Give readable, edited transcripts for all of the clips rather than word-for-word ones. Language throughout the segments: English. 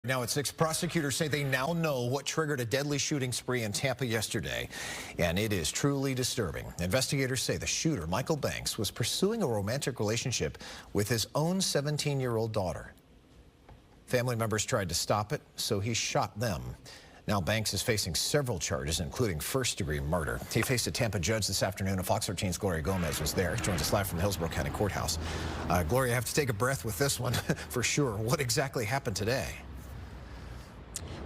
Now at 6, prosecutors say they now know what triggered a deadly shooting spree in Tampa yesterday, and it is truly disturbing. Investigators say the shooter, Michael Banks, was pursuing a romantic relationship with his own 17-year-old daughter. Family members tried to stop it, so he shot them. Now Banks is facing several charges, including first-degree murder. He faced a Tampa judge this afternoon, and Fox 13's Gloria Gomez was there. Joins us live from the Hillsborough County Courthouse. Gloria, I have to take a breath with this one for sure. What exactly happened today?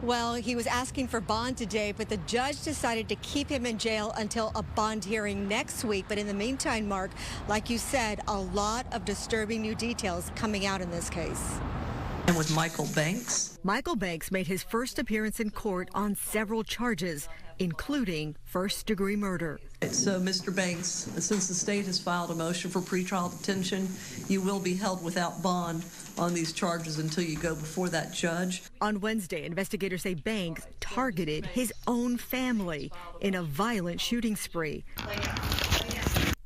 Well, he was asking for bond today, but the judge decided to keep him in jail until a bond hearing next week. But in the meantime, Mark, like you said, a lot of disturbing new details coming out in this case. And with Michael Banks. Michael Banks made his first appearance in court on several charges, including first-degree murder. So, Mr. Banks, since the state has filed a motion for pretrial detention, you will be held without bond on these charges until you go before that judge. On Wednesday, investigators say Banks targeted his own family in a violent shooting spree.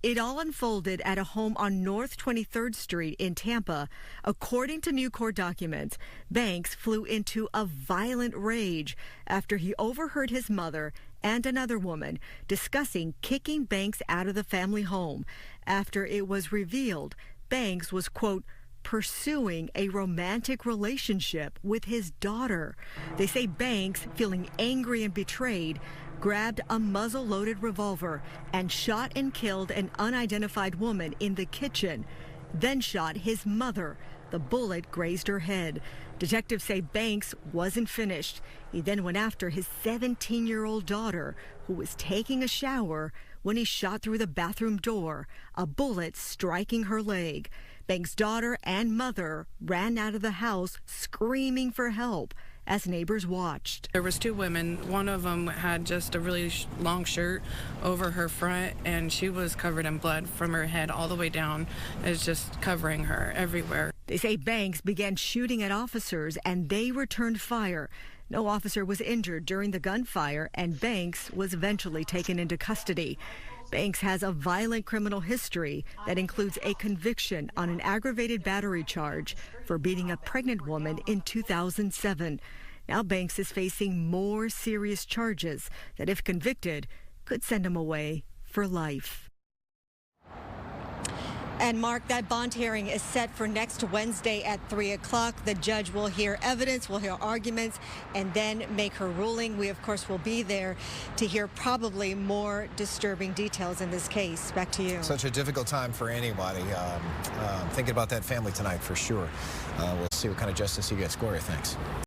It all unfolded at a home on North 23rd Street in Tampa. According to new court documents, Banks flew into a violent rage after he overheard his mother and another woman discussing kicking Banks out of the family home after it was revealed Banks was, quote, pursuing a romantic relationship with his daughter. They say Banks, feeling angry and betrayed, grabbed a muzzle-loaded revolver and shot and killed an unidentified woman in the kitchen, then shot his mother. The bullet grazed her head. Detectives say Banks wasn't finished. He then went after his 17-year-old daughter, who was taking a shower, when he shot through the bathroom door, a bullet striking her leg. Banks' daughter and mother ran out of the house screaming for help as neighbors watched. There was two women. One of them had just a really long shirt over her front, and she was covered in blood from her head all the way down. It's just covering her everywhere. They say Banks began shooting at officers, and they returned fire. No officer was injured during the gunfire, and Banks was eventually taken into custody. Banks has a violent criminal history that includes a conviction on an aggravated battery charge for beating a pregnant woman in 2007. Now Banks is facing more serious charges that, if convicted, could send him away for life. And Mark, that bond hearing is set for next Wednesday at 3 o'clock. The judge will hear evidence, will hear arguments, and then make her ruling. We, of course, will be there to hear probably more disturbing details in this case. Back to you. Such a difficult time for anybody. Thinking about that family tonight for sure. We'll see what kind of justice he gets. Gloria, thanks.